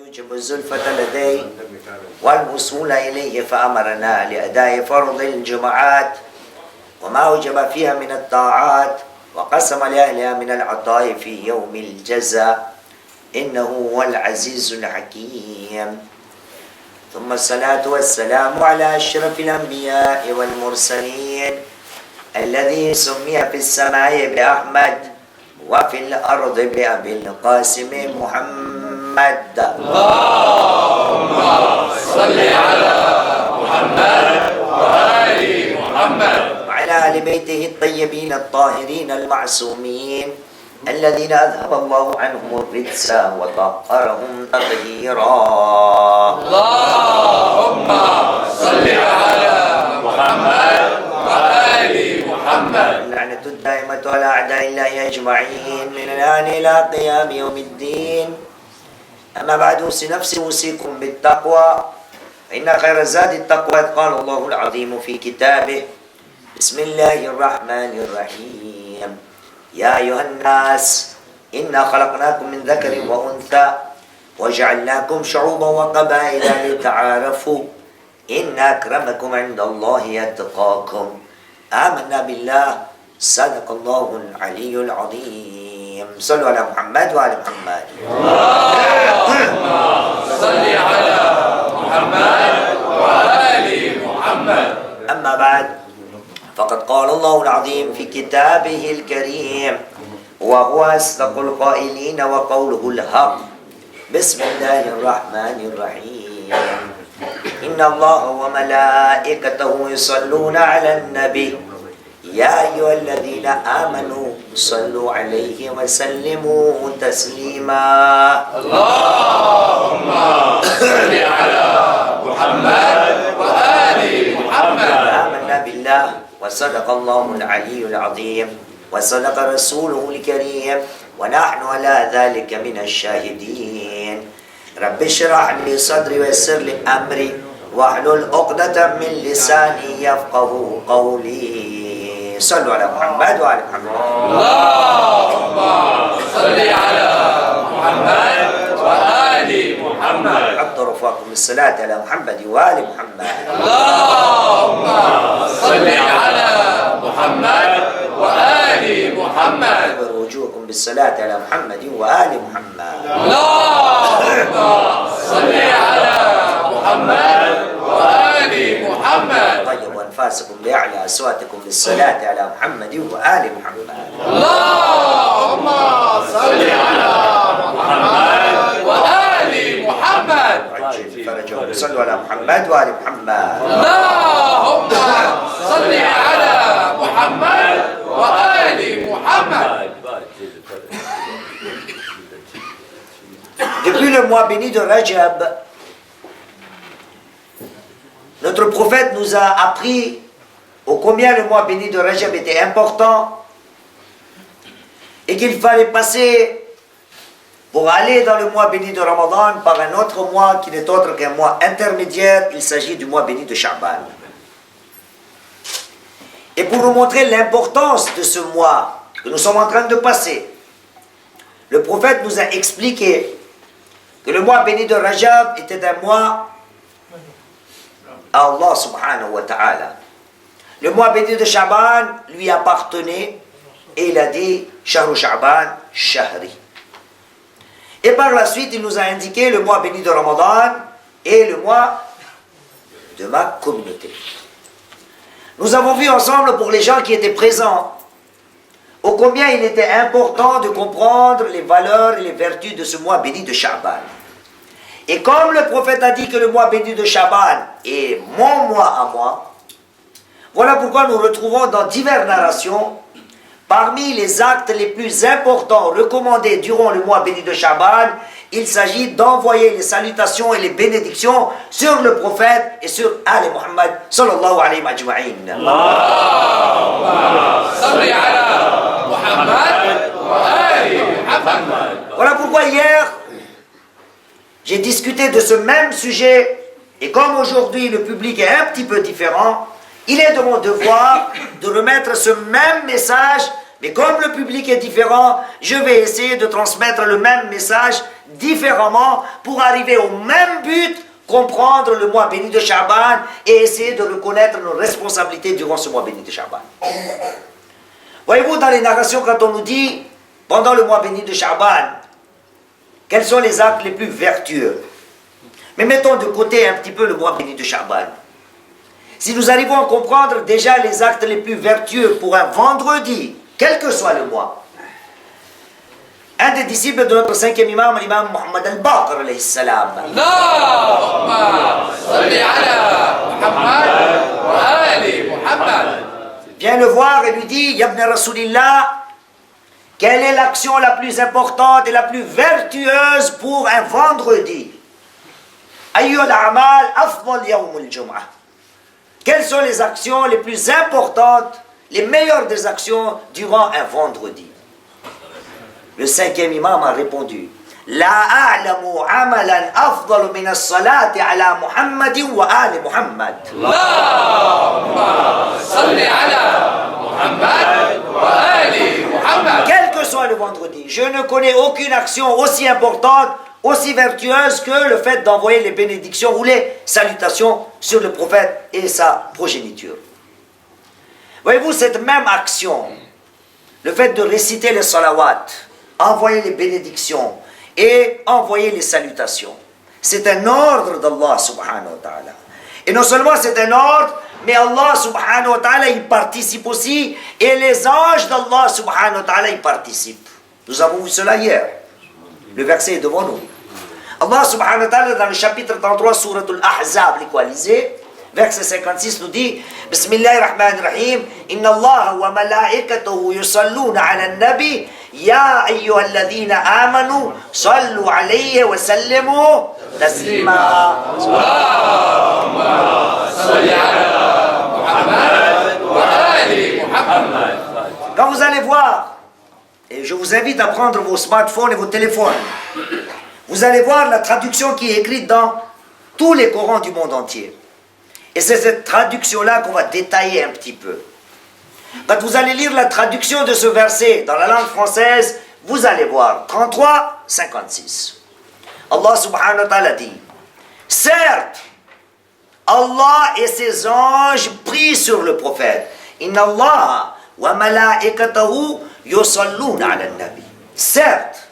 يوجب الزلفة لديه والوصول إليه، فأمرنا لأداء فرض الجماعات وما وجب فيها من الطاعات، وقسم لأهلها من العطاء في يوم الجزاء، إنه هو العزيز الحكيم. ثم الصلاة والسلام على أشرف الأنبياء والمرسلين الذي سمي في السماء بأحمد وفي الأرض بأبي القاسم محمد. اللهم صل على محمد وآل محمد وعلى آل بيته الطيبين الطاهرين المعصومين الذين أذهب الله عنهم الرجس وطهرهم تطهيرا. اللهم صل على محمد وآل محمد. اللعنة الدائمة على أعداء الله أجمعين من الآن إلى قيام يوم الدين. أما بعد، أوصي نفسي أوصيكم بالتقوى، فإن خير الزاد التقوى، قال الله العظيم في كتابه: بسم الله الرحمن الرحيم. يا أيها الناس إنا خلقناكم من ذكر وأنثى وجعلناكم شعوبا وقبائل لتعارفوا إن أكرمكم عند الله يتقاكم. آمنا بالله، صدق الله العلي العظيم. صلوا على محمد وآل محمد. اللهم صل على محمد وآل محمد. أما بعد، فقد قال الله العظيم في كتابه الكريم: وهو أصدق القائلين وقوله الحق. بسم الله الرحمن الرحيم. إن الله وملائكته يصلون على النبي يا أيها الذين آمنوا صلوا عليه وسلموا تسليما. اللهم صل على محمد وآل محمد. آمنا بالله وصدق الله العلي العظيم وصدق رسوله الكريم ونحن على ذلك من الشاهدين. رب اشرح لي صدري ويسر لي أمري واحلل عقدة من لساني يفقه قولي. صلوا على محمد وعلى محمد. اللهم صل على محمد وآل محمد. حط رفاقكم بالصلاة على محمد وآل محمد. اللهم صل على محمد وآل محمد. وجوهكم بالصلاة على محمد وآل محمد. اللهم صل على محمد وآل محمد. طيبوا أنفاسكم بأعلى أصواتكم بالصلاة على محمد وآل محمد. اللهم صل على محمد وآل محمد. عجل فرجهم. صلوا على محمد وآل محمد. اللهم صل على محمد وآل محمد. Depuis le mois béni de Rajab, notre prophète nous a appris ô combien le mois béni de Rajab était important et qu'il fallait passer pour aller dans le mois béni de Ramadan par un autre mois qui n'est autre qu'un mois intermédiaire. Il s'agit du mois béni de Sha'ban. Et pour nous montrer l'importance de ce mois que nous sommes en train de passer, le prophète nous a expliqué que le mois béni de Rajab était un mois à Allah subhanahu wa ta'ala. Le mois béni de Sha'ban lui appartenait et il a dit Shahru Sha'ban Shahri. Et par la suite, il nous a indiqué le mois béni de Ramadan et le mois de ma communauté. Nous avons vu ensemble, pour les gens qui étaient présents, ô combien il était important de comprendre les valeurs et les vertus de ce mois béni de Sha'ban. Et comme le prophète a dit que le mois béni de Sha'ban est mon mois à moi, voilà pourquoi nous retrouvons dans diverses narrations, parmi les actes les plus importants recommandés durant le mois béni de Sha'ban, il s'agit d'envoyer les salutations et les bénédictions sur le prophète et sur Ali Muhammad sallallahu alayhi wa ajma'in. Voilà pourquoi hier, j'ai discuté de ce même sujet, et comme aujourd'hui le public est un petit peu différent, il est de mon devoir de remettre ce même message, mais comme le public est différent, je vais essayer de transmettre le même message différemment pour arriver au même but, comprendre le mois béni de Sha'ban et essayer de reconnaître nos responsabilités durant ce mois béni de Sha'ban. Voyez-vous, dans les narrations, quand on nous dit, pendant le mois béni de Sha'ban, quels sont les actes les plus vertueux? Mais mettons de côté un petit peu le mois béni de Sha'ban. Si nous arrivons à comprendre déjà les actes les plus vertueux pour un vendredi, quel que soit le mois, un des disciples de notre cinquième imam, l'imam Muhammad al-Baqir, alayhi salam, Allahumma salli ala Muhammad wa ali Muhammad, vient le voir et lui dit, Ya ibn Rasulillah, quelle est l'action la plus importante et la plus vertueuse pour un vendredi? Ayyul a'mal afdal yawm al-jum'ah. Quelles sont les actions les plus importantes, les meilleures des actions durant un vendredi? Le cinquième imam a répondu, La a'lamu amalan afdal min as-salati ala Muhammadin wa ali Muhammad. Allahumma salli ala Muhammad wa ali Muhammad. Quel que soit le vendredi, je ne connais aucune action aussi importante, aussi vertueuse que le fait d'envoyer les bénédictions ou les salutations sur le prophète et sa progéniture. Voyez-vous, cette même action, le fait de réciter les salawats, envoyer les bénédictions et envoyer les salutations, c'est un ordre d'Allah subhanahu wa ta'ala. Et non seulement c'est un ordre, mais Allah subhanahu wa ta'ala y participe aussi, et les anges d'Allah subhanahu wa ta'ala y participent. Nous avons vu cela hier. Le verset est devant nous. Allah subhanahu wa ta'ala dans le chapitre 33 surat al-Ahzab, l'équalisé, verset 56 nous dit Bismillahirrahmanirrahim, Inna Allah wa malaikatahu yusalluna ala al-nabi Ya ayyuhalladhina amanu sallu alayhi wa sallimu taslima. Allahumma salli ala Muhammad wa ali Muhammad. Quand vous allez voir, et je vous invite à prendre vos smartphones et vos téléphones, vous allez voir la traduction qui est écrite dans tous les Corans du monde entier. Et c'est cette traduction-là qu'on va détailler un petit peu. Quand vous allez lire la traduction de ce verset dans la langue française, vous allez voir 33, 56. Allah subhanahu wa ta'ala dit, certes, Allah et ses anges prient sur le prophète. Inna Allah wa malaikatahu yusalluna ala nabi. Certes,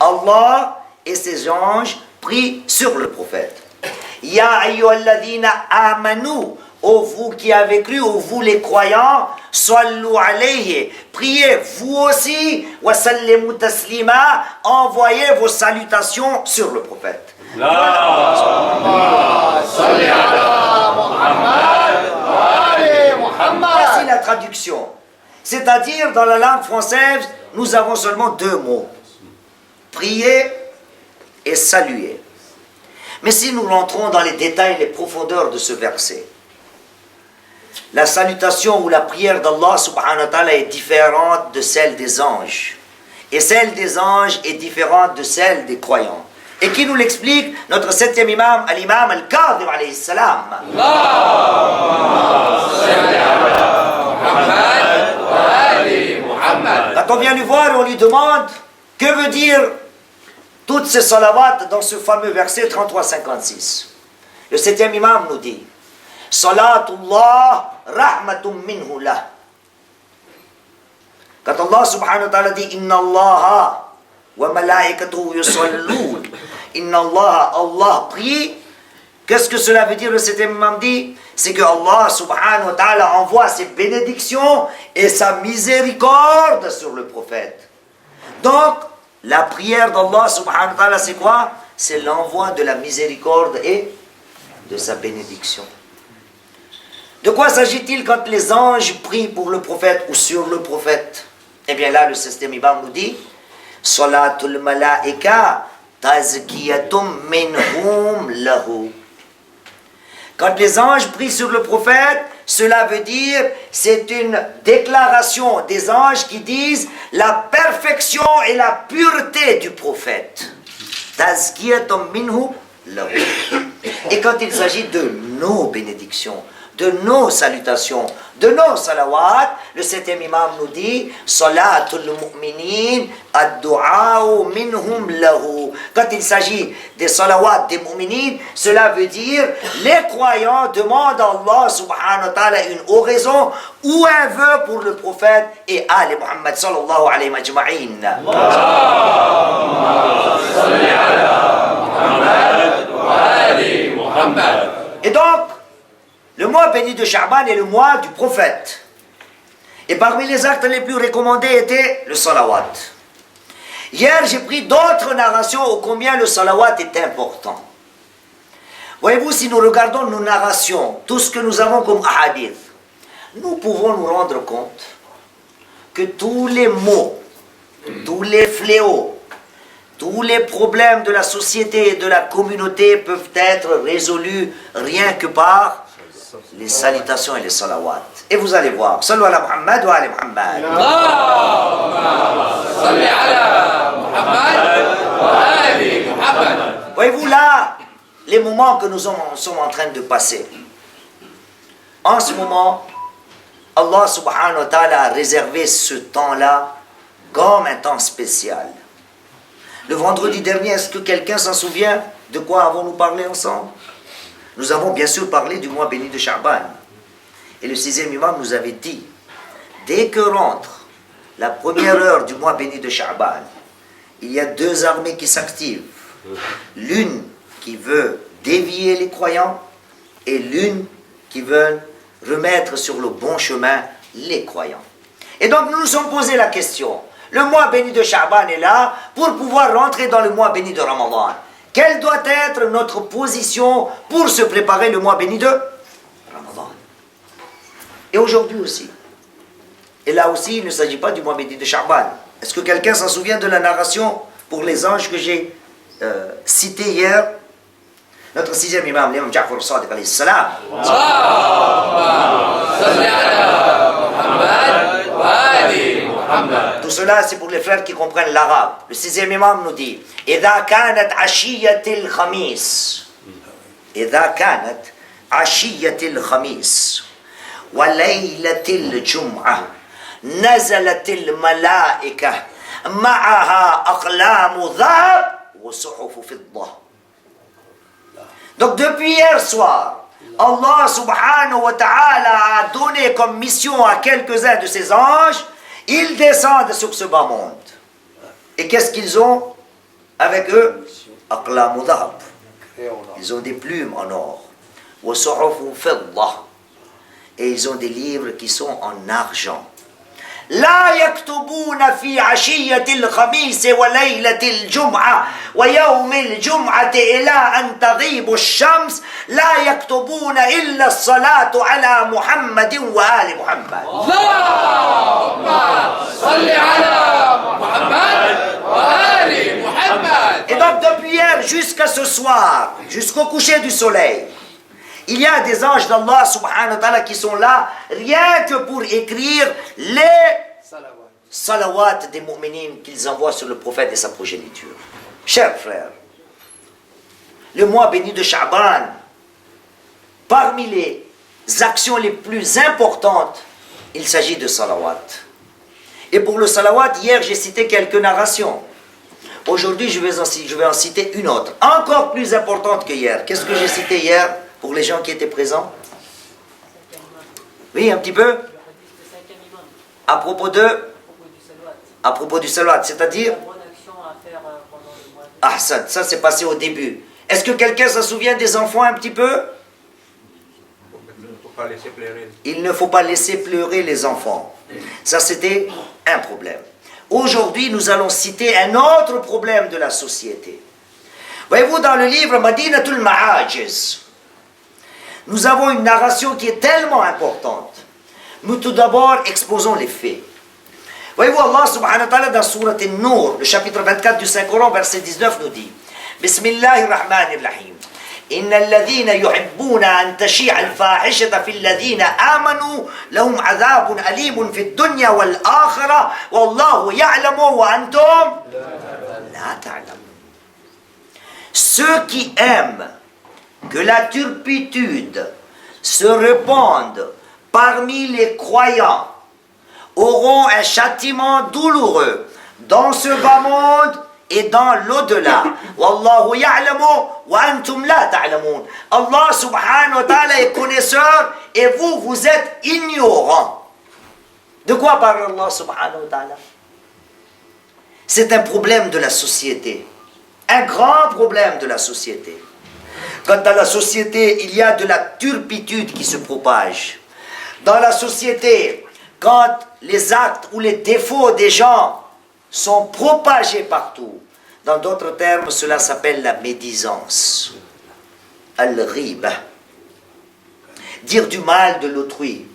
Allah et ses anges prient sur le prophète. Ya ayyuhalladhina amanu, ô vous qui avez cru, ô vous les croyants, sallu alayhi, priez vous aussi, wa sallimu taslima, envoyez vos salutations sur le prophète. Voici la traduction. C'est-à-dire, dans la langue française, nous avons seulement deux mots. Prier et saluer. Mais si nous rentrons dans les détails, les profondeurs de ce verset, la salutation ou la prière d'Allah subhanahu wa ta'ala est différente de celle des anges. Et celle des anges est différente de celle des croyants. Et qui nous l'explique? Notre septième imam, l'imam al-Kadhim alayhi salam. Quand on vient lui voir et on lui demande que veut dire toutes ces salawats dans ce fameux verset 33-56. Le septième imam nous dit Salatullah rahmatum minhu lah. Quand Allah subhanahu wa ta'ala dit Inna Allah wa malaikatuhu yusallun, Inna Allah, Allah prie. Qu'est-ce que cela veut dire? Le septième imam dit, c'est que Allah subhanahu wa ta'ala envoie ses bénédictions et sa miséricorde sur le prophète. Donc, la prière d'Allah subhanahu wa ta'ala, c'est quoi? C'est l'envoi de la miséricorde et de sa bénédiction. De quoi s'agit-il quand les anges prient pour le prophète ou sur le prophète? Eh bien là, le septième imam nous dit Salatul malaika tazkiyatum minhum lahu. Quand les anges prient sur le prophète, cela veut dire, c'est une déclaration des anges qui disent la perfection et la pureté du prophète. Tazkiyatum minhum lahu. Et quand il s'agit de nos bénédictions, de nos salutations, de nos salawats. Le 7e imam nous dit Salatul mu'minin ad-du'a'u minhum lahu. Quand il s'agit des salawats des mu'minin, cela veut dire les croyants demandent à Allah subhanahu wa ta'ala une oraison ou un vœu pour le prophète et Ali Muhammad sallallahu alayhi wa ajma'in. Et donc, le mois béni de Sha'ban est le mois du prophète. Et parmi les actes les plus recommandés était le salawat. Hier, j'ai pris d'autres narrations ô combien le salawat est important. Voyez-vous, si nous regardons nos narrations, tout ce que nous avons comme ahadith, nous pouvons nous rendre compte que tous les maux, tous les fléaux, tous les problèmes de la société et de la communauté peuvent être résolus rien que par les salutations et les salawats. Et vous allez voir. Sallu ala Muhammad wa ala Muhammad. Voyez-vous là, les moments que nous sommes en train de passer. En ce moment, Allah subhanahu wa ta'ala a réservé ce temps-là comme un temps spécial. Le vendredi dernier, est-ce que quelqu'un s'en souvient de quoi avons-nous parlé ensemble? Nous avons bien sûr parlé du mois béni de Sha'ban. Et le 6e imam nous avait dit, dès que rentre la première heure du mois béni de Sha'ban, il y a deux armées qui s'activent. L'une qui veut dévier les croyants et l'une qui veut remettre sur le bon chemin les croyants. Et donc nous nous sommes posé la question, le mois béni de Sha'ban est là pour pouvoir rentrer dans le mois béni de Ramadan. Quelle doit être notre position pour se préparer le mois béni de Ramadan? Et aujourd'hui aussi. Et là aussi, il ne s'agit pas du mois béni de Sha'ban. Est-ce que quelqu'un s'en souvient de la narration pour les anges que j'ai citée hier? Notre 6e imam, l'imam Ja'far al-Sadiq alayhi salam. Tout cela, c'est pour les frères qui comprennent l'arabe. Le 6e imam nous dit إذا كانت عشية الخميس إذا كانت عشية الخميس وليلة الجمعة نزلت الملائكة معها أقلام ذهب وصحف فضة. Donc depuis hier soir, Allah subhanahu wa ta'ala a donné comme mission à quelques-uns de ses anges, ils descendent sur ce bas monde. Et qu'est-ce qu'ils ont avec eux? Aqlamu dhahab. Ils ont des plumes en or. Wa suhufu fidda. Et ils ont des livres qui sont en argent. لا يكتبون في عشية الخميس وليلة الجمعة ويوم الجمعة إلى أن تغيب الشمس لا يكتبون إلا الصلاة على محمد وآل محمد. اللهم صل على محمد وآل محمد. Et donc depuis hier jusqu'à ce soir, jusqu'au coucher du soleil, il y a des anges d'Allah subhanahu wa ta'ala qui sont là rien que pour écrire les salawats des mu'minines qu'ils envoient sur le prophète et sa progéniture. Chers frères, le mois béni de Sha'ban, parmi les actions les plus importantes, il s'agit de salawat. Et pour le salawat, hier j'ai cité quelques narrations. Aujourd'hui je vais en citer une autre, encore plus importante que hier. Qu'est-ce que j'ai cité hier pour les gens qui étaient présents? Oui, un petit peu. À propos du salawat, c'est-à-dire ça c'est passé au début. Est-ce que quelqu'un se souvient des enfants un petit peu? Il ne faut pas laisser pleurer les enfants. Ça c'était un problème. Aujourd'hui, nous allons citer un autre problème de la société. Voyez-vous, dans le livre Madinatul Ma'ajiz, nous avons une narration qui est tellement importante. Nous tout d'abord exposons les faits. Voyez-vous, Allah subhanahu wa ta'ala dans Surat An-Nur, le chapitre 24 du Saint-Coran, verset 19 nous dit Bismillahirrahmanirrahim. إن الذين يحبون أن تشيع الفاحشة في الذين آمنوا لهم عذاب أليم في الدنيا والآخرة والله يعلم وأنتم لا تعلمون. Ceux qui aiment que la turpitude se répandent parmi les croyants auront un châtiment douloureux dans ce bas monde et dans l'au-delà. Wallahu ya'lamu wa antum la ta'lamun. Allah subhanahu wa ta'ala est connaisseur et vous, vous êtes ignorants. De quoi parle Allah subhanahu wa ta'ala? C'est un problème de la société. Un grand problème de la société. Quand dans la société, il y a de la turpitude qui se propage. Dans la société, quand les actes ou les défauts des gens sont propagés partout, dans d'autres termes, cela s'appelle la médisance. Al-riba. Dire du mal de l'autrui.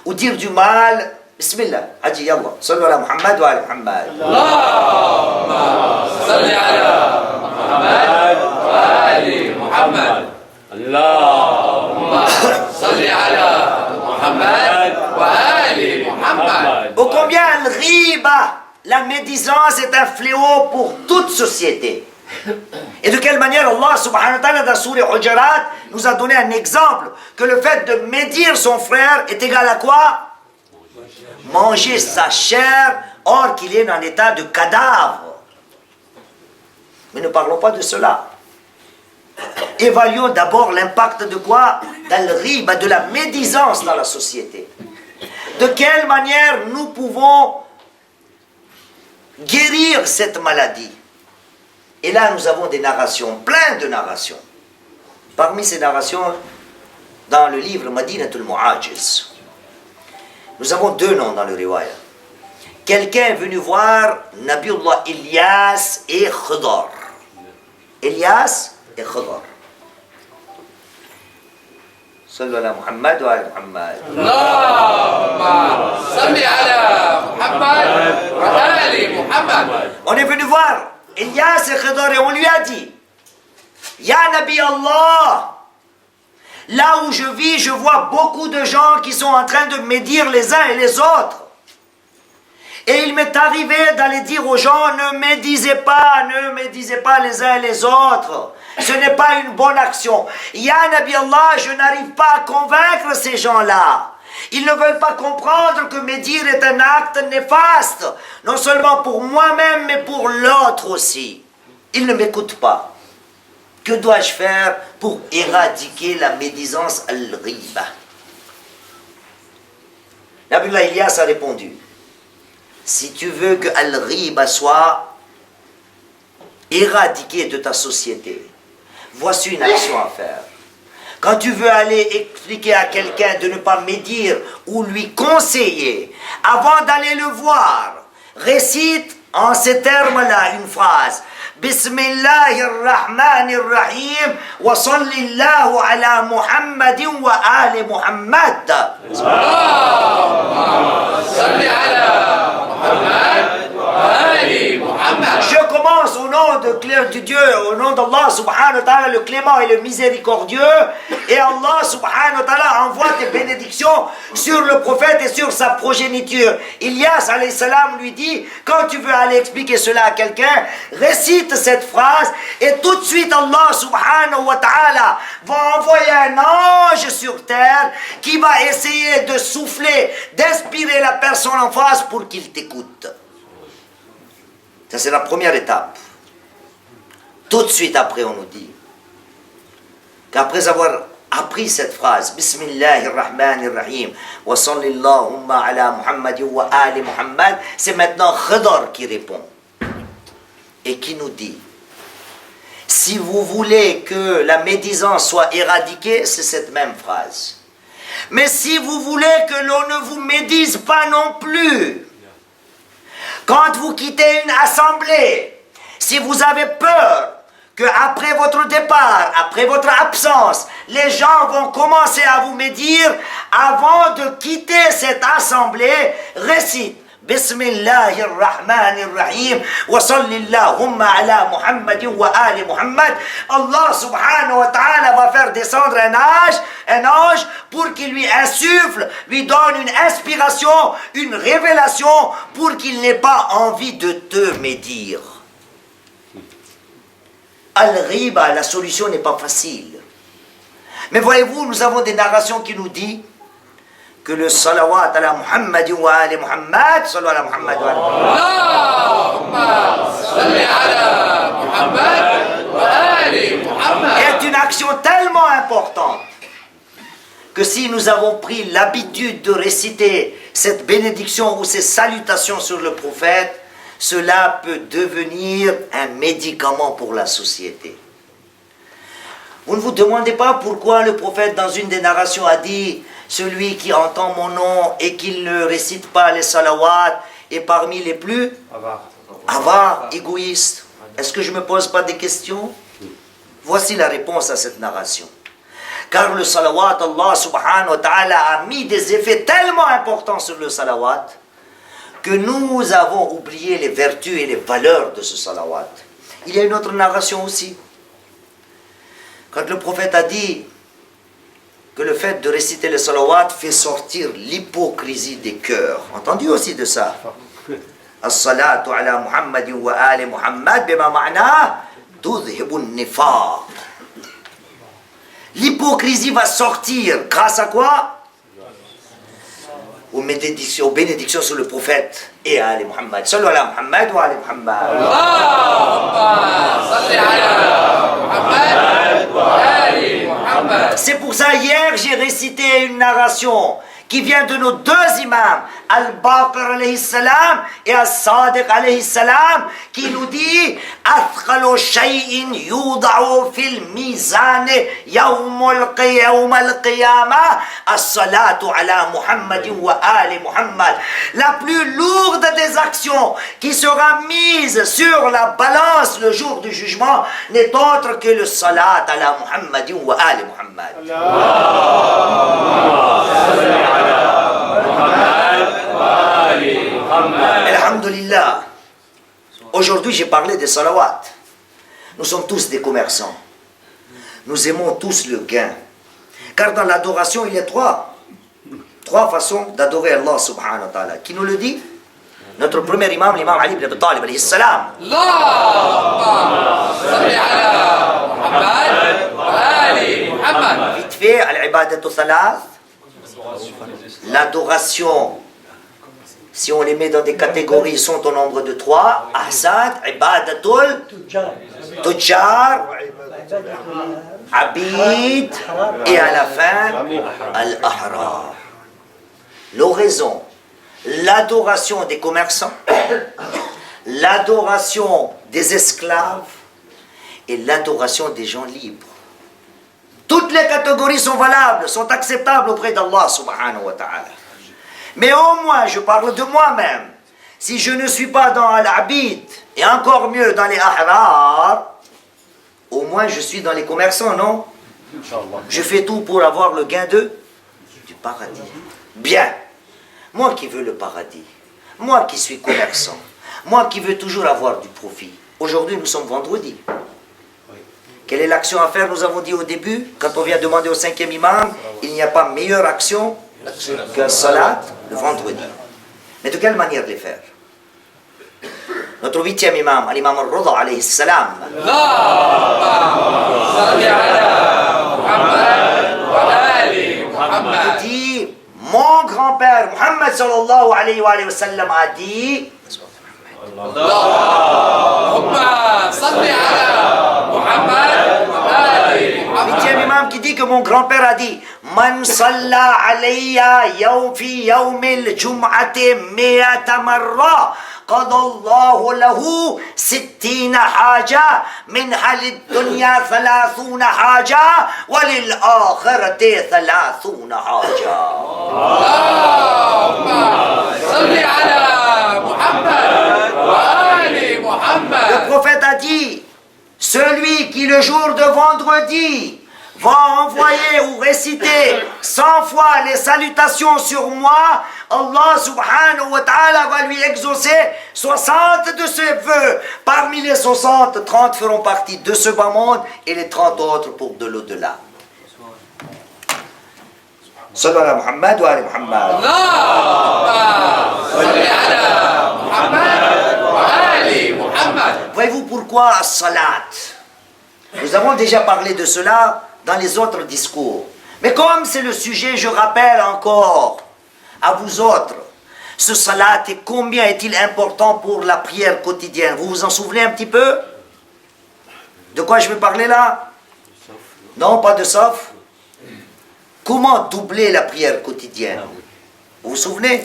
Ou dire du mal... Bismillah. Hadji, yallah. Sallu ala Muhammad wa ala Muhammad. Allahumma salli ala Muhammad wa ali Muhammad. Allahumma salli ala Muhammad wa ali Muhammad. Ô combien le riba, la médisance est un fléau pour toute société. Et de quelle manière Allah subhanahu wa ta'ala dans Sourate Hujurat nous a donné un exemple que le fait de médire son frère est égal à quoi? Manger sa chair or qu'il est en état de cadavre. Mais ne parlons pas de cela. Évaluons d'abord l'impact de quoi? Dans le riba, de la médisance dans la société. De quelle manière nous pouvons guérir cette maladie? Et là, nous avons des narrations, plein de narrations. Parmi ces narrations, dans le livre Madinatul Mu'ajiz, nous avons deux noms dans le riwaya. Quelqu'un est venu voir Nabiullah Ilyas et Khidr. Ilyas et Khidr. Sallu ala Muhammad wa ala Muhammad. Allahumma salli ala Muhammad wa ali Muhammad. On est venu voir Ilyas et Khidr et on lui a dit: Ya Nabi Allah, là où je vis, je vois beaucoup de gens qui sont en train de médire les uns et les autres. Et il m'est arrivé d'aller dire aux gens: ne médisez pas les uns et les autres. Ce n'est pas une bonne action. Ya Nabi Allah, je n'arrive pas à convaincre ces gens-là. Ils ne veulent pas comprendre que médire est un acte néfaste, non seulement pour moi-même, mais pour l'autre aussi. Ils ne m'écoutent pas. Que dois-je faire pour éradiquer la médisance al-riba? Nabiullah Ilyas a répondu: si tu veux que al-riba soit éradiqué de ta société, voici une action à faire. Quand tu veux aller expliquer à quelqu'un de ne pas médire ou lui conseiller, avant d'aller le voir, récite en ces termes-là une phrase: Bismillahirrahmanirrahim wa sallallahu ala Muhammadin wa ali Muhammad. Allahumma salli ala Muhammad wa ali Muhammad. Je commence au nom de Dieu, au nom d'Allah subhanahu wa ta'ala, le clément et le miséricordieux, et Allah subhanahu wa ta'ala envoie des bénédictions sur le prophète et sur sa progéniture. Ilyas alayhi salam lui dit: quand tu veux aller expliquer cela à quelqu'un, récite cette phrase, et tout de suite Allah subhanahu wa ta'ala va envoyer un ange sur terre qui va essayer de souffler, d'inspirer la personne en face pour qu'il t'écoute. Ça, c'est la première étape. Tout de suite après, on nous dit qu'après avoir appris cette phrase, Bismillahirrahmanirrahim, wa sallillahumma ala Muhammadin wa ali Muhammad, c'est maintenant Khidr qui répond et qui nous dit: si vous voulez que la médisance soit éradiquée, c'est cette même phrase. Mais si vous voulez que l'on ne vous médise pas non plus, quand vous quittez une assemblée, si vous avez peur qu'après votre départ, après votre absence, les gens vont commencer à vous médire, avant de quitter cette assemblée, récite Bismillahirrahmanirrahim wa sallillahumma ala Muhammadin wa ali Muhammad. Allah subhanahu wa ta'ala va faire descendre un ange pour qu'il lui insuffle, lui donne une inspiration, une révélation pour qu'il n'ait pas envie de te médire. Al-riba, la solution n'est pas facile. Mais voyez-vous, nous avons des narrations qui nous disent que le salawat ala Muhammad wa ali Muhammad, salawat ala Muhammad wa ali Muhammad, est une action tellement importante que si nous avons pris l'habitude de réciter cette bénédiction ou ces salutations sur le prophète, cela peut devenir un médicament pour la société. Vous ne vous demandez pas pourquoi le prophète, dans une des narrations, a dit « Celui qui entend mon nom et qui ne récite pas les salawats est parmi les plus avares, égoïstes. » Est-ce que je ne me pose pas des questions? Voici la réponse à cette narration. Car le salawat, Allah subhanahu wa ta'ala a mis des effets tellement importants sur le salawat que nous avons oublié les vertus et les valeurs de ce salawat. Il y a une autre narration aussi. Quand le prophète a dit que le fait de réciter le salawat fait sortir l'hypocrisie des cœurs. Entendu aussi de ça. As-salatu ala Muhammadin wa ali Muhammad bima ma'na tudhibun nifaq. L'hypocrisie va sortir grâce à quoi? Aux bénédictions sur le prophète et à Ali Muhammad. Sallu ala Muhammad wa ali Muhammad. C'est pour ça, hier, j'ai récité une narration qui vient de nos deux imams, Al-Baqir alayhi salam et Al-Sadiq alayhi salam, qui nous dit Athqalu shay'in yuda'u fil mizan yawm al-qiyamah as-salatu ala Muhammadin wa ali Muhammad. La plus lourde des actions qui sera mise sur la balance le jour du jugement n'est autre que le salat ala Muhammadin wa ali Muhammad. Alhamdulillah. Aujourd'hui, j'ai parlé des salawats. Nous sommes tous des commerçants. Nous aimons tous le gain. Car dans l'adoration, il y a trois façons d'adorer Allah subhanahu wa ta'ala. Qui nous le dit? Notre premier imam, l'imam Ali ibn Abi Talib alayhi salam. Vite fait, al-ibadatu thalath. L'adoration, si on les met dans des catégories, ils sont au nombre de 3. Ahsan, ibadatul, tujjar, abid, et à la fin, al-ahrar. L'oraison, l'adoration des commerçants, l'adoration des esclaves et l'adoration des gens libres. Toutes les catégories sont valables, sont acceptables auprès d'Allah subhanahu wa ta'ala. Mais au moins, je parle de moi-même. Si je ne suis pas dans l'abid, et encore mieux dans les ahrar, au moins je suis dans les commerçants, non? Je fais tout pour avoir le gain du paradis. Bien. Moi qui veux le paradis, moi qui suis commerçant, moi qui veux toujours avoir du profit. Aujourd'hui, nous sommes vendredi. Quelle est l'action à faire? Nous avons dit au début, quand on vient demander au 5e imam, il n'y a pas meilleure action qu'un salat le vendredi. Mais de quelle manière les faire? Notre 8e imam, l'imam al-Rida alayhi salam. Il dit, mon grand-père, Muhammad sallallahu alayhi wa sallam, a dit, huitième imam qui dit que mon grand-père a dit Man salla alayya fi yawmil jum'ati mi'ata marra qada Allahu lahu 60 haja minha lid-dunya 30 haja wa lil-akhirati 30 haja. Allahumma salli ala Muhammad wa ali Muhammad. Le prophète a dit, celui qui le jour de vendredi va envoyer ou réciter 100 fois les salutations sur moi, Allah subhanahu wa ta'ala va lui exaucer 60 de ses vœux. Parmi les 60, 30 feront partie de ce bas monde et les 30 autres pour de l'au-delà. Sallu ala Muhammad wa ali Muhammad. Voyez-vous pourquoi as-salat? Nous avons déjà parlé de cela, dans les autres discours. Mais comme c'est le sujet, je rappelle encore à vous autres, ce salat et combien est-il important pour la prière quotidienne. Vous vous en souvenez un petit peu? De quoi je vais parler là? Non, pas de sauf. Comment doubler la prière quotidienne? Vous vous souvenez?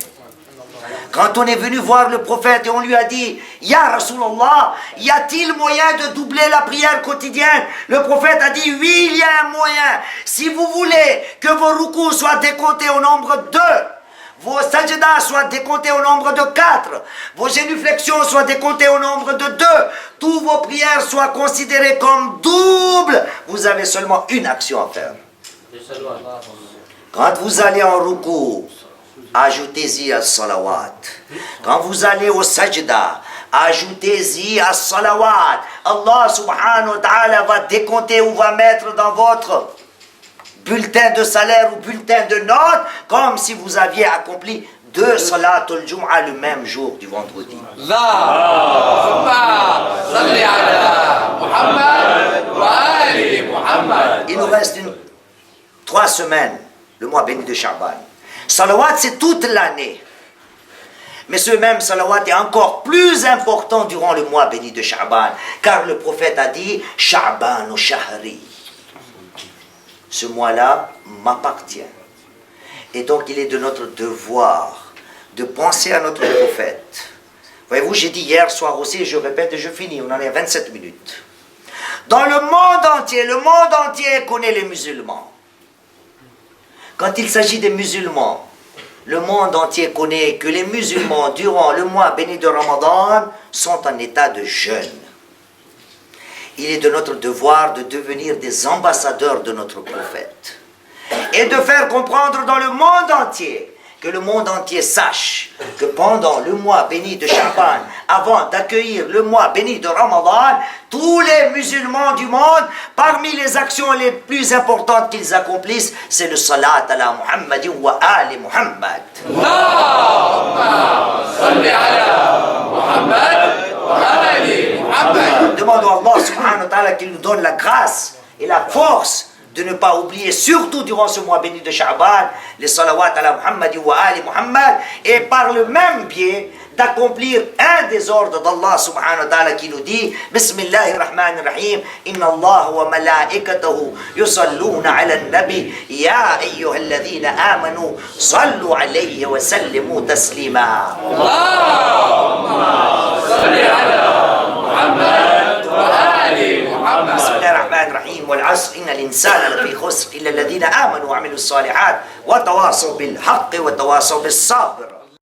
Quand on est venu voir le prophète et on lui a dit « Ya Rasulallah, y a-t-il moyen de doubler la prière quotidienne ?» Le prophète a dit « Oui, il y a un moyen. Si vous voulez que vos rukus soient décomptés au nombre de 2, vos sajdas soient décomptés au nombre de 4, vos génuflexions soient décomptées au nombre de 2, toutes vos prières soient considérées comme doubles, vous avez seulement une action à faire. Quand vous allez en ruku, ajoutez-y as-salawat. Quand vous allez au sajda, ajoutez-y as-salawat. Allah subhanahu wa ta'ala va décompter ou va mettre dans votre bulletin de salaire ou bulletin de notes comme si vous aviez accompli 2 salatul jum'a le même jour du vendredi. Il nous reste 3 semaines, le mois béni de Sha'ban. Salawat, c'est toute l'année. Mais ce même salawat est encore plus important durant le mois béni de Sha'ban. Car le prophète a dit « Sha'ban ou Shahri ». Ce mois-là m'appartient. Et donc il est de notre devoir de penser à notre prophète. Voyez-vous, j'ai dit hier soir aussi, et je répète et je finis, on en est à 27 minutes. Dans le monde entier connaît les musulmans. Quand il s'agit des musulmans, le monde entier connaît que les musulmans, durant le mois béni de Ramadan, sont en état de jeûne. Il est de notre devoir de devenir des ambassadeurs de notre prophète. Et de faire comprendre dans le monde entier, que le monde entier sache que pendant le mois béni de Sha'ban, avant d'accueillir le mois béni de Ramadan, tous les musulmans du monde, parmi les actions les plus importantes qu'ils accomplissent, c'est le salat ala Muhammadin wa ali Muhammad. Demandons à Allah subhanahu wa ta'ala qu'il nous donne la grâce et la force de ne pas oublier, surtout durant ce mois béni de Sha'ban, les salawat ala Muhammad wa ali Muhammad, et par le même biais d'accomplir un des ordres d'Allah subhanahu wa ta'ala qui nous dit Bismillahirrahmanirrahim Inna Allah wa malaikatahu yusalluna ala nabi Ya ayyuhalladhina amanu sallu alayhi wa sallimu taslima Allahumma salli ala Muhammad wa ali Muhammad بسم الله الرحمن الرحيم والعصر إن الإنسان لفي خسر إلا الذين آمنوا وعملوا الصالحات وتواصوا بالحق وتواصوا بالصبر